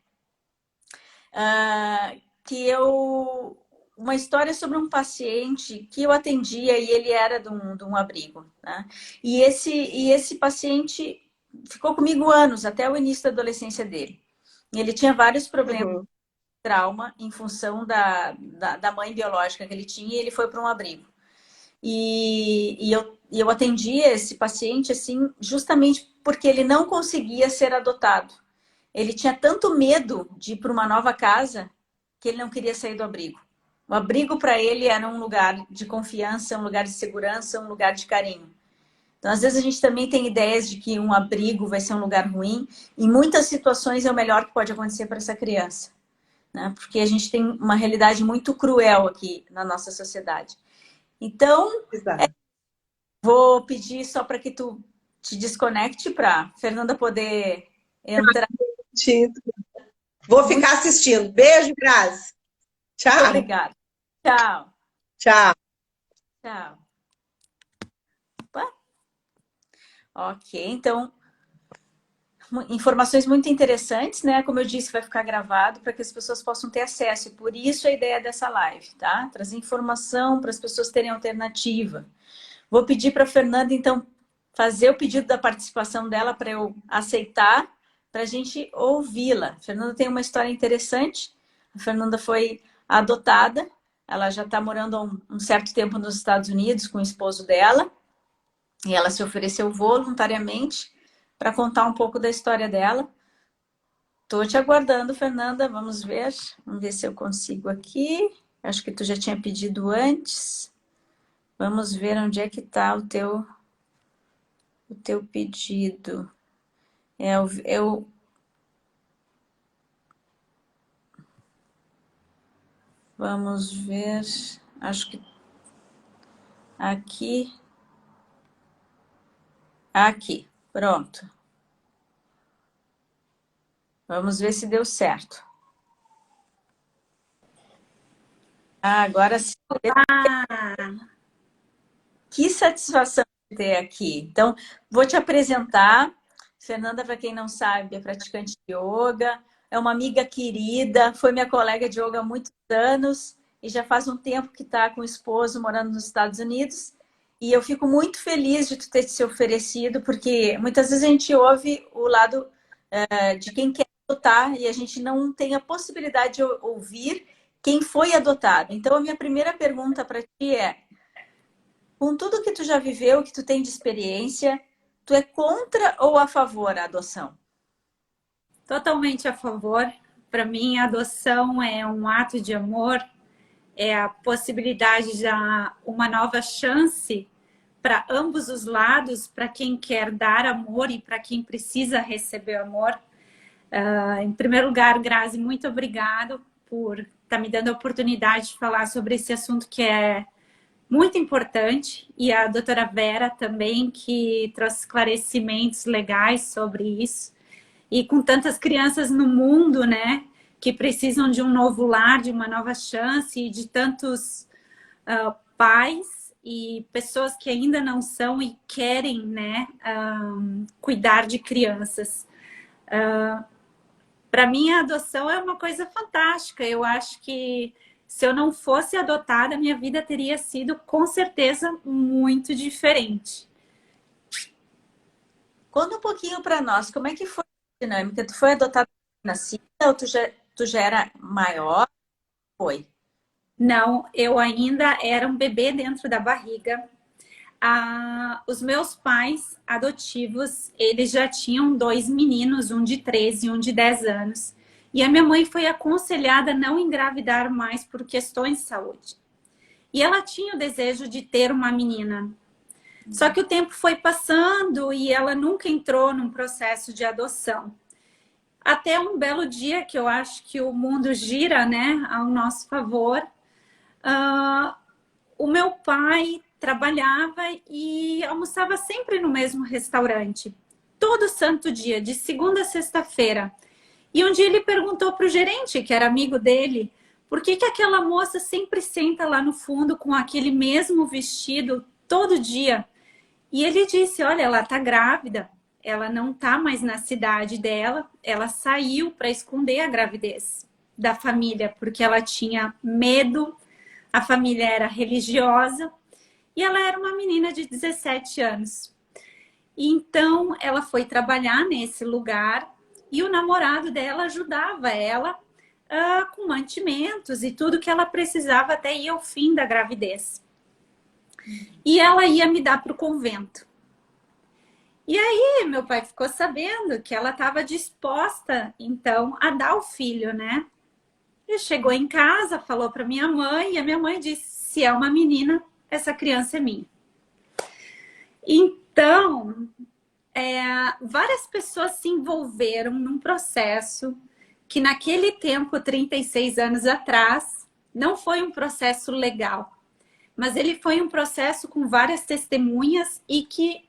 que eu... Uma história sobre um paciente que eu atendia e ele era de um abrigo. Né? E esse paciente ficou comigo anos, até o início da adolescência dele. Ele tinha vários problemas Uhum. de trauma em função da mãe biológica que ele tinha e ele foi para um abrigo. E eu atendia esse paciente assim, justamente porque ele não conseguia ser adotado. Ele tinha tanto medo de ir para uma nova casa que ele não queria sair do abrigo. O abrigo para ele era um lugar de confiança, um lugar de segurança, um lugar de carinho. Então, às vezes a gente também tem ideias de que um abrigo vai ser um lugar ruim. Em muitas situações é o melhor que pode acontecer para essa criança, né? Porque a gente tem uma realidade muito cruel aqui na nossa sociedade. Então, Exato. vou pedir só para que tu te desconecte para Fernanda poder entrar. Vou Muito ficar assistindo. Beijo, Grazi. Tchau. obrigada. Tchau. Tchau. Tchau. Opa. Ok, então, informações muito interessantes, né? Como eu disse, vai ficar gravado para que as pessoas possam ter acesso. E por isso a ideia dessa live, tá? Trazer informação para as pessoas terem alternativa. Vou pedir para a Fernanda, então, fazer o pedido da participação dela para eu aceitar, para a gente ouvi-la. A Fernanda tem uma história interessante. A Fernanda foi adotada, ela já está morando há um certo tempo nos Estados Unidos com o esposo dela, e ela se ofereceu voluntariamente para contar um pouco da história dela. Estou te aguardando, Fernanda. Vamos ver. Vamos ver se eu consigo aqui. Acho que tu já tinha pedido antes. Vamos ver onde é que está o teu pedido. Vamos ver. Acho que aqui. Aqui, pronto. Vamos ver se deu certo. Agora sim. Ah, Que satisfação de ter aqui. Então, vou te apresentar. Fernanda, para quem não sabe, é praticante de yoga, é uma amiga querida, foi minha colega de yoga há muitos anos e já faz um tempo que está com o esposo morando nos Estados Unidos. E eu fico muito feliz de tu ter se oferecido, porque muitas vezes a gente ouve o lado de quem quer adotar e a gente não tem a possibilidade de ouvir quem foi adotado. Então, a minha primeira pergunta para ti é: com tudo que tu já viveu, que tu tem de experiência, tu é contra ou a favor da adoção? totalmente a favor. Para mim, a adoção é um ato de amor, é a possibilidade de dar uma nova chance para ambos os lados, para quem quer dar amor e para quem precisa receber amor. Em primeiro lugar, Grazi, muito obrigado por estar me dando a oportunidade de falar sobre esse assunto que é muito importante, e a doutora Vera também, que trouxe esclarecimentos legais sobre isso. E com tantas crianças no mundo, né, que precisam de um novo lar, de uma nova chance, e de tantos pais e pessoas que ainda não são e querem, né, cuidar de crianças. Para mim, a adoção é uma coisa fantástica. Eu acho que se eu não fosse adotada, minha vida teria sido, com certeza, muito diferente. Conta um pouquinho para nós, como é que foi a dinâmica? Tu foi adotada nascida ou tu já era maior? Foi. Não, eu ainda era um bebê dentro da barriga. Os meus pais adotivos, eles já tinham dois meninos, um de 13 e um de 10 anos. E a minha mãe foi aconselhada a não engravidar mais por questões de saúde. E ela tinha o desejo de ter uma menina. Só que o tempo foi passando e ela nunca entrou num processo de adoção. Até um belo dia que eu acho que o mundo gira, né, ao nosso favor. Uh, o meu pai trabalhava e almoçava sempre no mesmo restaurante, todo santo dia, de segunda a sexta-feira. E um dia ele perguntou para o gerente, que era amigo dele, por que aquela moça sempre senta lá no fundo com aquele mesmo vestido todo dia? E ele disse: olha, ela tá grávida, ela não tá mais na cidade dela, ela saiu para esconder a gravidez da família, porque ela tinha medo, a família era religiosa e ela era uma menina de 17 anos. E então ela foi trabalhar nesse lugar e o namorado dela ajudava ela com mantimentos e tudo que ela precisava até ir ao fim da gravidez. E ela ia me dar para o convento. E aí, meu pai ficou sabendo que ela estava disposta, então, a dar o filho, né? Ele chegou em casa, falou para minha mãe, e a minha mãe disse: se é uma menina, essa criança é minha. Então, várias pessoas se envolveram num processo que naquele tempo, 36 anos atrás, não foi um processo legal, mas ele foi um processo com várias testemunhas e que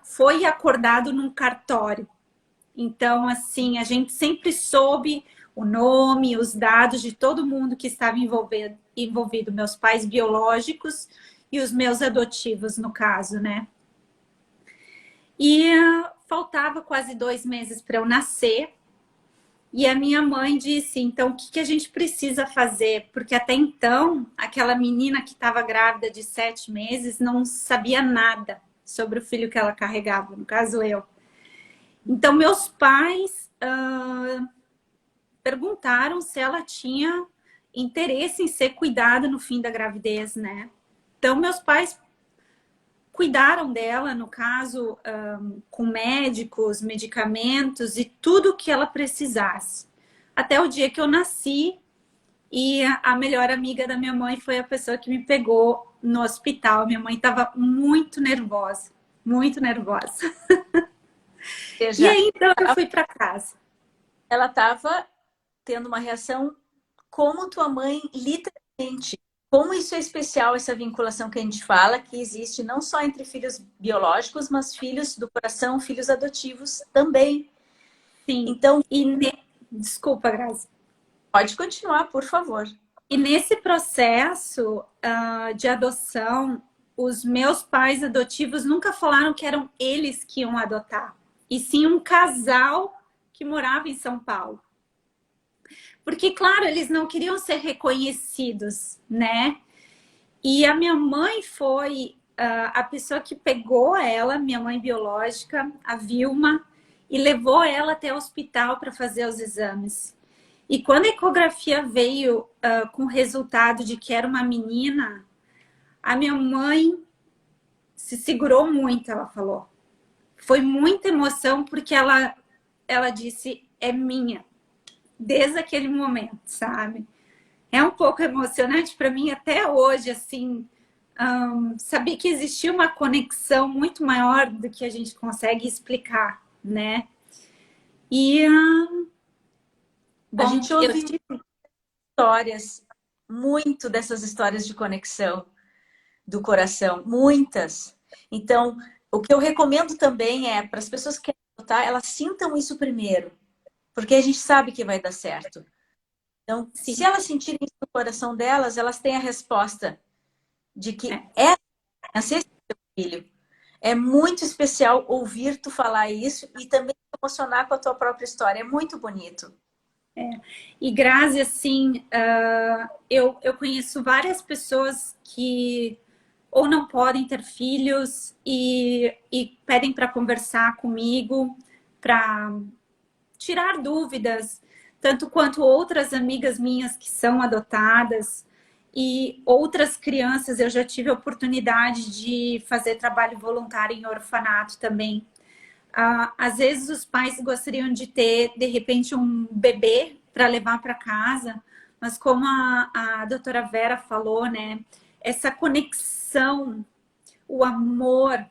foi acordado num cartório. Então, assim, a gente sempre soube o nome, os dados de todo mundo que estava envolvido, meus pais biológicos e os meus adotivos, no caso, né? E faltava quase 2 meses para eu nascer. E a minha mãe disse: então, o que a gente precisa fazer? Porque até então, aquela menina que estava grávida de 7 meses não sabia nada sobre o filho que ela carregava, no caso eu. Então, meus pais perguntaram se ela tinha interesse em ser cuidada no fim da gravidez, né? Então, meus pais cuidaram dela, no caso, com médicos, medicamentos e tudo que ela precisasse. Até o dia que eu nasci, e a melhor amiga da minha mãe foi a pessoa que me pegou no hospital. Minha mãe estava muito nervosa, muito nervosa. Ou E seja, aí, então, eu fui para casa. ela estava tendo uma reação como tua mãe, literalmente, como isso é especial, essa vinculação que a gente fala, que existe não só entre filhos biológicos, mas filhos do coração, filhos adotivos também. Sim. Então, Desculpa, Grazi. pode continuar, por favor. E nesse processo de adoção, os meus pais adotivos nunca falaram que eram eles que iam adotar, e sim um casal que morava em São Paulo. Porque, claro, eles não queriam ser reconhecidos, né? E a minha mãe foi a pessoa que pegou ela, minha mãe biológica, a Vilma, e levou ela até o hospital para fazer os exames. E quando a ecografia veio com o resultado de que era uma menina, a minha mãe se segurou muito, ela falou. Foi muita emoção, porque ela disse, é minha. Desde aquele momento, sabe? É um pouco emocionante para mim até hoje, assim, saber que existia uma conexão muito maior do que a gente consegue explicar, né? E bom, a gente ouve histórias, muito dessas histórias de conexão do coração, muitas. Então, o que eu recomendo também é para as pessoas que querem adotar, elas sintam isso primeiro, porque a gente sabe que vai dar certo. Então, sim. se elas sentirem isso no coração delas, elas têm a resposta de que esse é seu filho. É muito especial ouvir tu falar isso e também se emocionar com a tua própria história. É muito bonito. E Grazi, assim, eu conheço várias pessoas que ou não podem ter filhos e pedem para conversar comigo, para tirar dúvidas, tanto quanto outras amigas minhas que são adotadas e outras crianças. Eu já tive a oportunidade de fazer trabalho voluntário em orfanato também. Às vezes os pais gostariam de ter, de repente, um bebê para levar para casa, mas como a doutora Vera falou, né, essa conexão, o amor,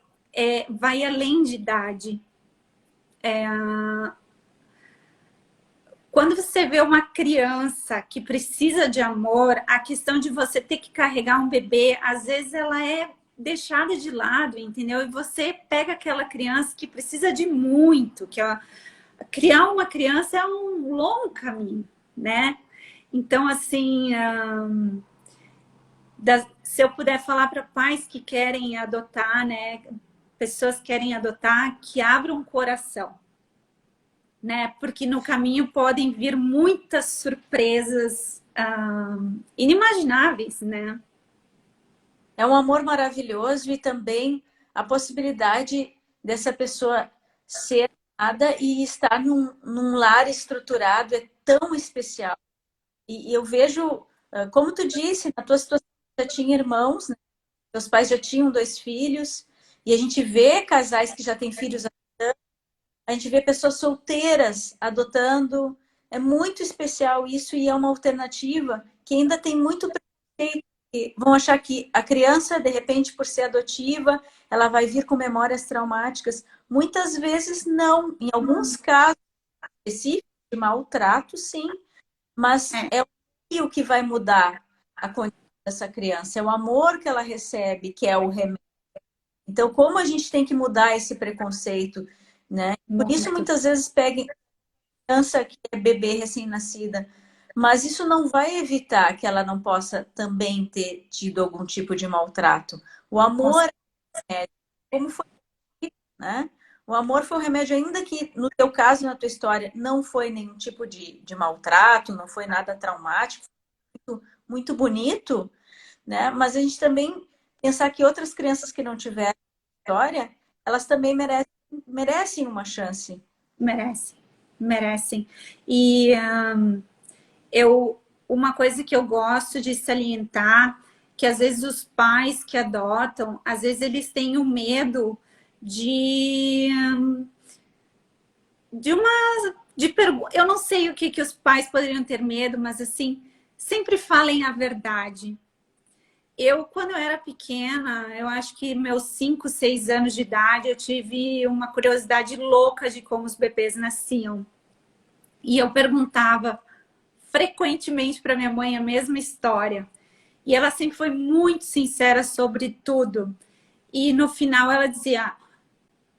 vai além de idade. Quando você vê uma criança que precisa de amor, a questão de você ter que carregar um bebê, às vezes ela é deixada de lado, entendeu? E você pega aquela criança que precisa de muito, criar uma criança é um longo caminho, né? Então, assim, se eu puder falar para pais que querem adotar, né? Pessoas que querem adotar, que abram o coração, né? Porque no caminho podem vir muitas surpresas inimagináveis, né? É um amor maravilhoso e também a possibilidade dessa pessoa ser amada e estar num lar estruturado é tão especial. E eu vejo, como tu disse, na tua situação já tinha irmãos, né? Teus pais já tinham 2 filhos, e a gente vê casais que já têm filhos, a gente vê pessoas solteiras adotando. É muito especial isso e é uma alternativa que ainda tem muito preconceito. Vão achar que a criança, de repente, por ser adotiva, ela vai vir com memórias traumáticas. Muitas vezes não. Em alguns casos específicos de maltrato, sim. Mas é o que vai mudar a condição dessa criança. É o amor que ela recebe, que é o remédio. Então, como a gente tem que mudar esse preconceito, né? Por isso, muitas vezes, pega criança que é bebê recém-nascida. Mas isso não vai evitar que ela não possa também ter tido algum tipo de maltrato. O amor é como foi, né? O amor foi o remédio, ainda que no teu caso, na tua história, não foi nenhum tipo de maltrato, não foi nada traumático, foi muito bonito, né? Mas a gente também pensar que outras crianças que não tiveram história, elas também merecem uma chance. Merecem. E uma coisa que eu gosto de salientar, que às vezes os pais que adotam, às vezes eles têm o medo de eu não sei o que os pais poderiam ter medo, mas assim, sempre falem a verdade. Quando eu era pequena, eu acho que meus 5, 6 anos de idade, eu tive uma curiosidade louca de como os bebês nasciam. E eu perguntava frequentemente para minha mãe a mesma história. E ela sempre foi muito sincera sobre tudo. E no final ela dizia,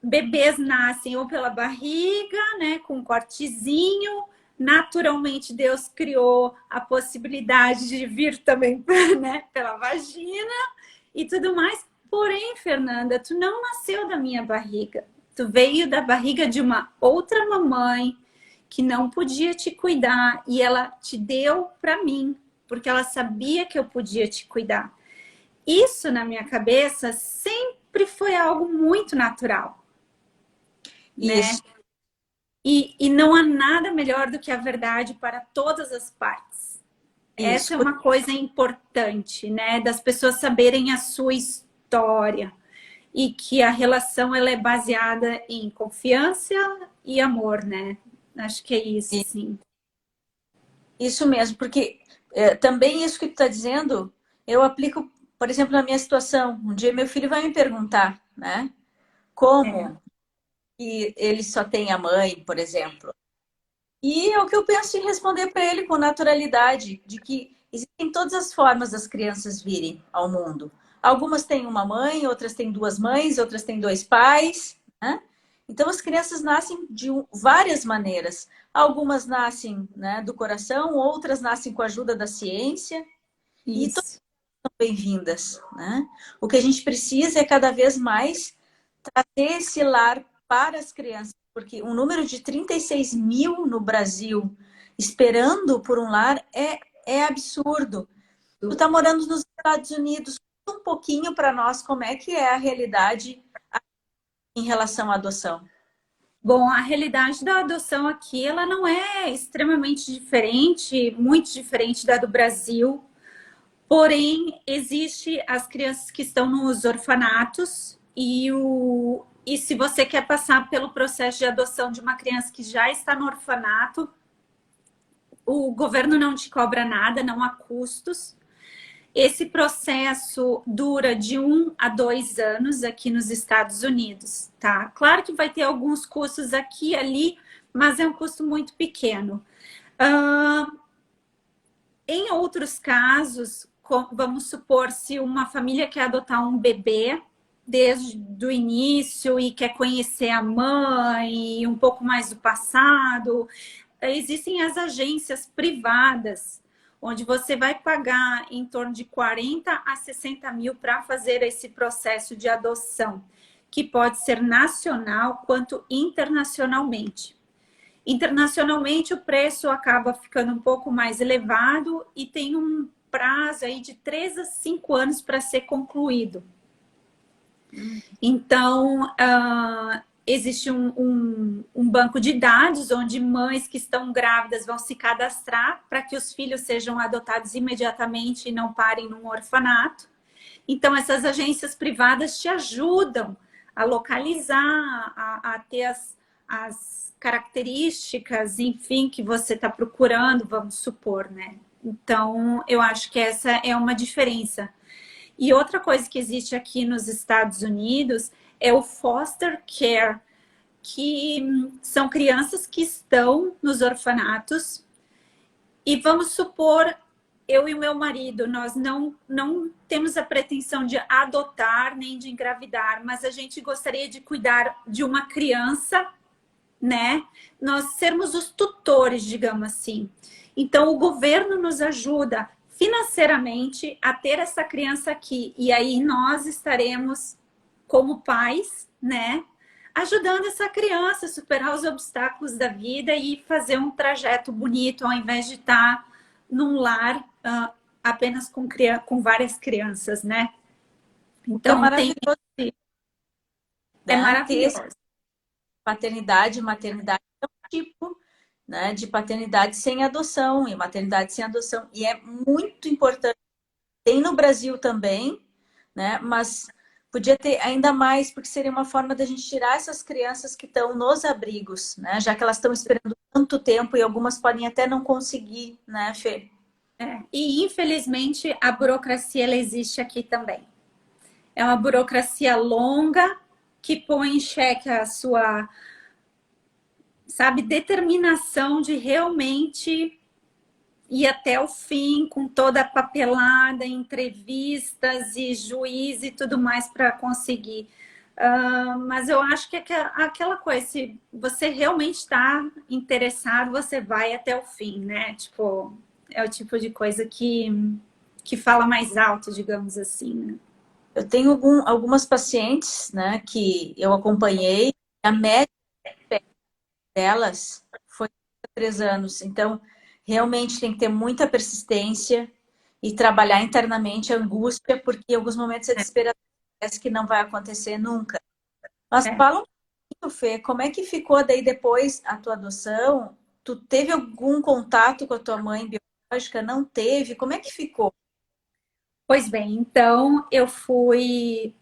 bebês nascem ou pela barriga, né, com um cortezinho. Naturalmente, Deus criou a possibilidade de vir também, né, pela vagina e tudo mais. Porém, Fernanda, tu não nasceu da minha barriga. Tu veio da barriga de uma outra mamãe que não podia te cuidar e ela te deu para mim, porque ela sabia que eu podia te cuidar. Isso na minha cabeça sempre foi algo muito natural, né? Isso. E não há nada melhor do que a verdade para todas as partes. Isso. Essa é uma coisa importante, né? Das pessoas saberem a sua história e que a relação ela é baseada em confiança e amor, né? Acho que é isso, sim. Isso mesmo, porque também isso que tu está dizendo, eu aplico, por exemplo, na minha situação. Um dia meu filho vai me perguntar, né? Como que ele só tem a mãe, por exemplo. E é o que eu penso em responder para ele com naturalidade, de que existem todas as formas das crianças virem ao mundo. Algumas têm uma mãe, outras têm duas mães, outras têm dois pais, né? Então as crianças nascem de várias maneiras. Algumas nascem, né, do coração, outras nascem com a ajuda da ciência. E todas Isso. são bem-vindas, né? O que a gente precisa é cada vez mais trazer esse lar para as crianças, porque um número de 36 mil no Brasil esperando por um lar é absurdo. Tu está morando nos Estados Unidos, conta um pouquinho para nós como é que é a realidade em relação à adoção. Bom, a realidade da adoção aqui, ela não é extremamente diferente, muito diferente da do Brasil. Porém, existe as crianças que estão nos orfanatos e se você quer passar pelo processo de adoção de uma criança que já está no orfanato, o governo não te cobra nada, não há custos. Esse processo dura de 1 a 2 anos aqui nos Estados Unidos, tá? Claro que vai ter alguns custos aqui e ali, mas é um custo muito pequeno. Em outros casos, vamos supor, se uma família quer adotar um bebê desde o início e quer conhecer a mãe e um pouco mais do passado, existem as agências privadas, onde você vai pagar em torno de 40 a 60 mil para fazer esse processo de adoção, que pode ser nacional quanto internacionalmente. Internacionalmente, o preço acaba ficando um pouco mais elevado e tem um prazo aí de 3 a 5 anos para ser concluído. Então, existe um banco de dados onde mães que estão grávidas vão se cadastrar para que os filhos sejam adotados imediatamente e não parem num orfanato. Então, essas agências privadas te ajudam a localizar, a ter as características, enfim, que você está procurando, vamos supor, né? Então, eu acho que essa é uma diferença. E outra coisa que existe aqui nos Estados Unidos é o foster care, que são crianças que estão nos orfanatos e vamos supor, eu e o meu marido, nós não temos a pretensão de adotar nem de engravidar, mas a gente gostaria de cuidar de uma criança, né? Nós sermos os tutores, digamos assim. Então, o governo nos ajuda financeiramente a ter essa criança aqui. E aí nós estaremos, como pais, né? Ajudando essa criança a superar os obstáculos da vida e fazer um trajeto bonito, ao invés de estar num lar apenas com várias crianças, né? Então, é maravilhoso. É maravilhoso. Paternidade e maternidade é um tipo, né, de paternidade sem adoção e maternidade sem adoção. E é muito importante. Tem no Brasil também, né? Mas podia ter ainda mais, porque seria uma forma da gente tirar essas crianças que estão nos abrigos, né? Já que elas estão esperando tanto tempo e algumas podem até não conseguir, né, Fê? E infelizmente a burocracia ela existe aqui também. É uma burocracia longa que põe em xeque a sua, sabe, determinação de realmente ir até o fim com toda a papelada, entrevistas e juiz e tudo mais para conseguir. Mas eu acho que é aquela coisa, se você realmente está interessado, você vai até o fim, né? Tipo, é o tipo de coisa que fala mais alto, digamos assim, né? Eu tenho algumas pacientes, né, que eu acompanhei, a média delas foi 3 anos. Então, realmente tem que ter muita persistência e trabalhar internamente a angústia, porque em alguns momentos a desesperação parece que não vai acontecer nunca. Mas fala um pouquinho, Fê, como é que ficou daí depois a tua adoção? Tu teve algum contato com a tua mãe biológica? Não teve? Como é que ficou? Pois bem, então eu fui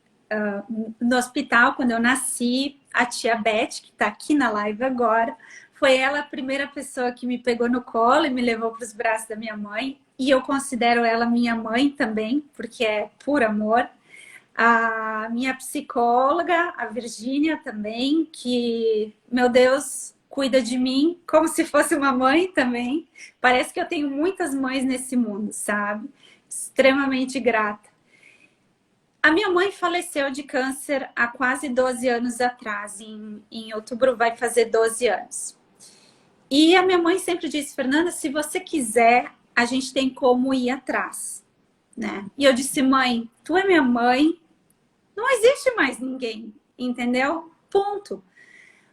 no hospital quando eu nasci, a tia Beth, que está aqui na live agora, foi ela a primeira pessoa que me pegou no colo e me levou para os braços da minha mãe. E eu considero ela minha mãe também, porque é por amor. A minha psicóloga, a Virgínia também, que, meu Deus, cuida de mim como se fosse uma mãe também. Parece que eu tenho muitas mães nesse mundo, sabe? Extremamente grata. A minha mãe faleceu de câncer há quase 12 anos atrás. Em outubro vai fazer 12 anos. E a minha mãe sempre disse, Fernanda, se você quiser, a gente tem como ir atrás, né? E eu disse, mãe, tu é minha mãe, não existe mais ninguém, entendeu? Ponto.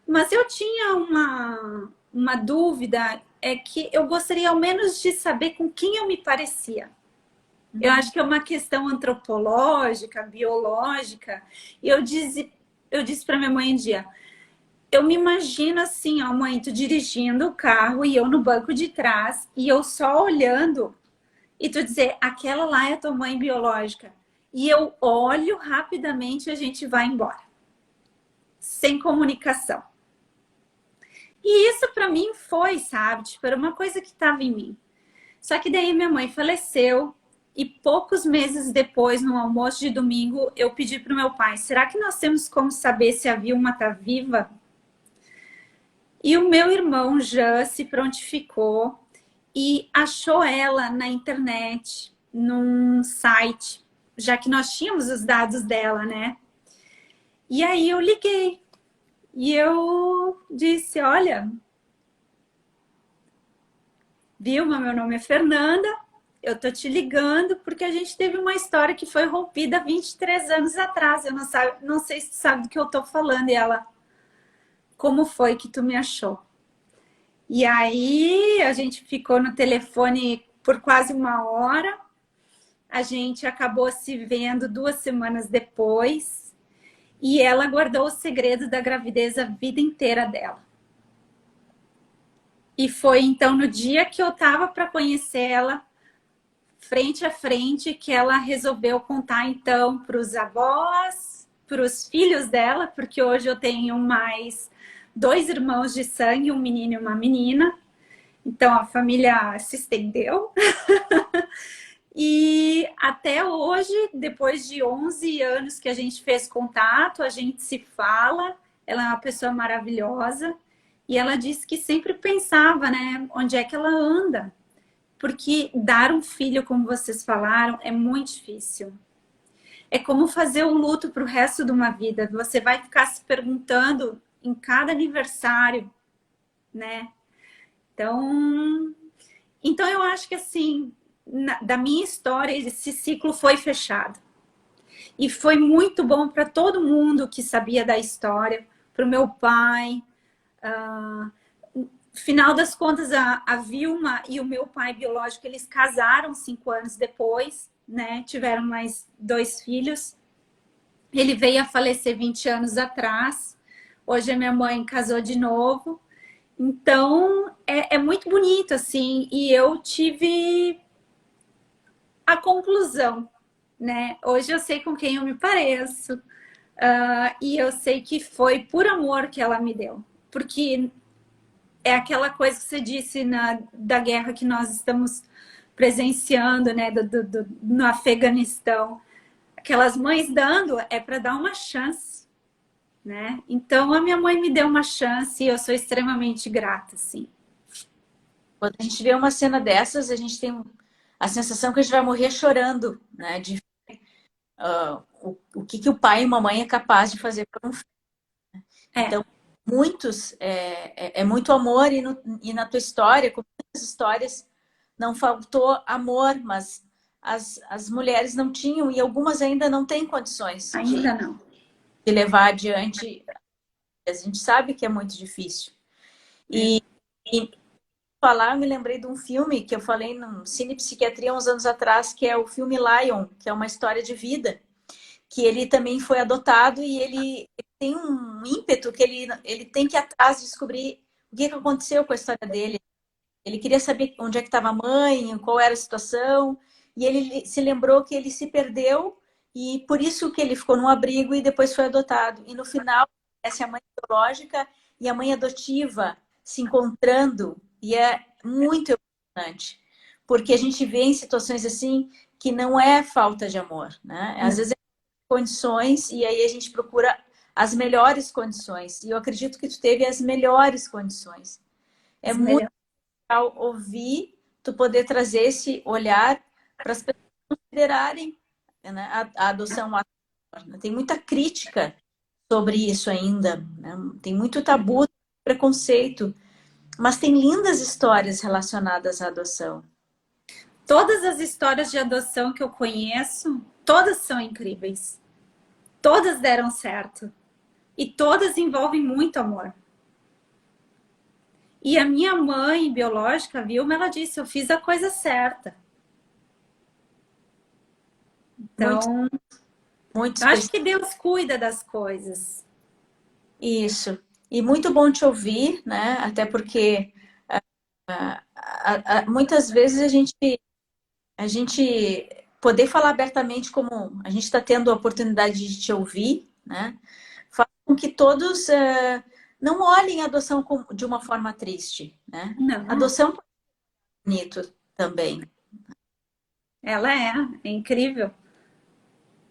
Mas eu tinha uma dúvida, é que eu gostaria ao menos de saber com quem eu me parecia. Eu acho que é uma questão antropológica, biológica. E eu disse para minha mãe um dia, eu me imagino assim, ó, mãe, tu dirigindo o carro e eu no banco de trás e eu só olhando e tu dizer, aquela lá é a tua mãe biológica. E eu olho rapidamente e a gente vai embora. Sem comunicação. E isso para mim foi, sabe? Tipo, era uma coisa que estava em mim. Só que daí minha mãe faleceu e poucos meses depois, no almoço de domingo, eu pedi para o meu pai, será que nós temos como saber se a Vilma está viva? E o meu irmão já se prontificou e achou ela na internet, num site, já que nós tínhamos os dados dela, né? E aí eu liguei e eu disse, olha, Vilma, meu nome é Fernanda, eu tô te ligando porque a gente teve uma história que foi rompida 23 anos atrás, eu não sei se tu sabe do que eu tô falando. E ela, como foi que tu me achou? E aí a gente ficou no telefone por quase 1 hora. A gente acabou se vendo 2 semanas depois. E ela guardou o segredo da gravidez a vida inteira dela. E foi então no dia que eu tava para conhecer ela, frente a frente, que ela resolveu contar então para os avós, para os filhos dela, porque hoje eu tenho mais 2 irmãos de sangue, um menino e uma menina. Então a família se estendeu. E até hoje, depois de 11 anos que a gente fez contato, a gente se fala. Ela é uma pessoa maravilhosa. E ela disse que sempre pensava, né, onde é que ela anda. Porque dar um filho, como vocês falaram, é muito difícil. É como fazer um luto para o resto de uma vida. Você vai ficar se perguntando em cada aniversário, né? Então eu acho que assim, da minha história, esse ciclo foi fechado. E foi muito bom para todo mundo que sabia da história, para o meu pai. Final das contas, a Vilma e o meu pai biológico, eles casaram 5 anos depois, né? Tiveram mais 2 filhos. Ele veio a falecer 20 anos atrás. Hoje a minha mãe casou de novo. Então, é muito bonito, assim. E eu tive a conclusão, né? Hoje eu sei com quem eu me pareço. E eu sei que foi por amor que ela me deu. Porque é aquela coisa que você disse da guerra que nós estamos presenciando, né? No Afeganistão. Aquelas mães dando é para dar uma chance, né? Então a minha mãe me deu uma chance e eu sou extremamente grata, assim. Quando a gente vê uma cena dessas, a gente tem a sensação que a gente vai morrer chorando, né? De o que o pai e uma mãe é capaz de fazer por um filho. É, Então, muitos, é muito amor, e na tua história, como muitas histórias, não faltou amor, mas as mulheres não tinham, e algumas ainda não têm condições ainda não. de levar adiante. A gente sabe que é muito difícil. E falar, eu me lembrei de um filme que eu falei no Cine Psiquiatria uns anos atrás, que é o filme Lion, que é uma história de vida, que ele também foi adotado e ele tem um ímpeto que ele tem que ir atrás de descobrir o que aconteceu com a história dele. Ele queria saber onde é que estava a mãe, qual era a situação, e ele se lembrou que ele se perdeu e por isso que ele ficou num abrigo e depois foi adotado. E no final, essa é a mãe biológica e a mãe adotiva se encontrando, e é muito emocionante, porque a gente vê em situações assim que não é falta de amor, né? Às vezes é condições e aí a gente procura as melhores condições. E eu acredito que tu teve as melhores condições. É As muito melhores. legal ouvir, tu poder trazer esse olhar para as pessoas considerarem, né, a adoção materna. Tem muita crítica sobre isso ainda, né? Tem muito tabu, preconceito, mas tem lindas histórias relacionadas à adoção. Todas as histórias de adoção que eu conheço, todas são incríveis. Todas deram certo. E todas envolvem muito amor. E a minha mãe biológica, Vilma, ela disse, eu fiz a coisa certa. Muito, Então, muito eu acho especial. que Deus cuida das coisas. Isso. E muito bom te ouvir, né? Até porque muitas vezes a gente poder falar abertamente como a gente está tendo a oportunidade de te ouvir, né? Faz com que todos não olhem a adoção de uma forma triste, né? Não, Adoção é bonito também. ela é incrível.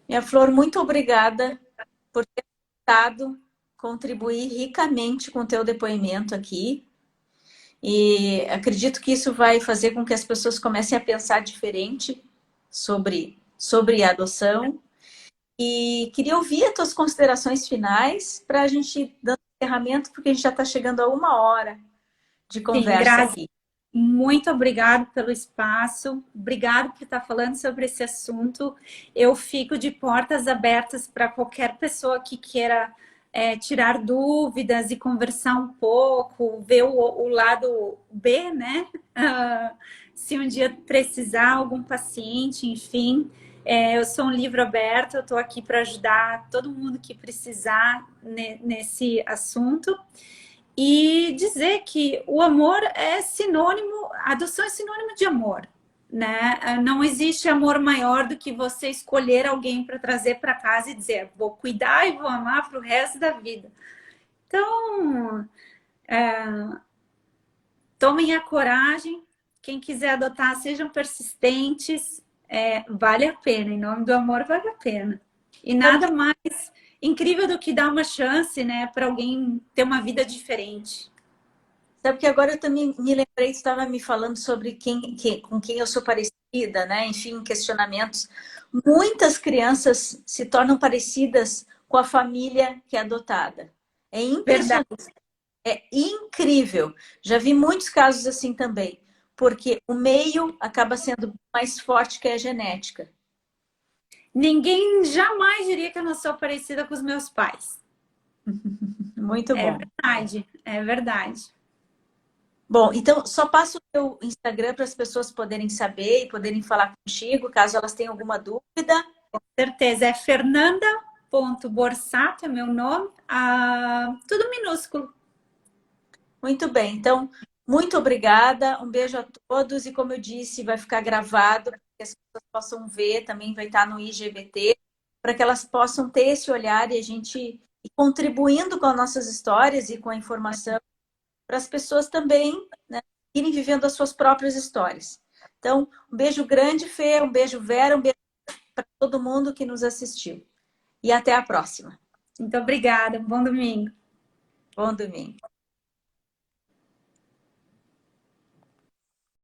Minha Flor, muito obrigada por ter estado, contribuir ricamente com o teu depoimento aqui. E acredito que isso vai fazer com que as pessoas comecem a pensar diferente sobre a adoção. E queria ouvir as tuas considerações finais para a gente dar encerramento, porque a gente já está chegando a 1 hora de Sim, conversa Grazi, aqui. muito obrigado pelo espaço. Obrigado por estar falando sobre esse assunto. Eu fico de portas abertas para qualquer pessoa que queira tirar dúvidas e conversar um pouco, ver o lado B, né? Se um dia precisar, algum paciente, enfim. Eu sou um livro aberto, eu estou aqui para ajudar todo mundo que precisar nesse assunto. E dizer que o amor é sinônimo, a adoção é sinônimo de amor, né? Não existe amor maior do que você escolher alguém para trazer para casa e dizer, vou cuidar e vou amar para o resto da vida. Então, tomem a coragem, quem quiser adotar, sejam persistentes, vale a pena, em nome do amor vale a pena. E Sabe nada que, mais incrível do que dar uma chance, né, para alguém ter uma vida diferente. sabe que agora eu também me lembrei, tu estava me falando sobre com quem eu sou parecida, né? Enfim, questionamentos. Muitas crianças se tornam parecidas com a família que é adotada. É Verdade. impressionante. É incrível. Já vi muitos casos assim também, porque o meio acaba sendo mais forte que a genética. Ninguém jamais diria que eu não sou parecida com os meus pais. Muito É bom. verdade, é verdade. Bom, então só passo o teu Instagram para as pessoas poderem saber e poderem falar contigo, caso elas tenham alguma dúvida. Com certeza. É fernanda.borsato, é meu nome. Tudo minúsculo. Muito bem. Então, muito obrigada. Um beijo a todos e como eu disse, vai ficar gravado para que as pessoas possam ver, também vai estar no IGVT, para que elas possam ter esse olhar e a gente ir contribuindo com as nossas histórias e com a informação para as pessoas também, né, irem vivendo as suas próprias histórias. Então, um beijo grande, Fê, um beijo, Vera, um beijo para todo mundo que nos assistiu. E até a próxima. Muito obrigada. Bom domingo. Bom domingo.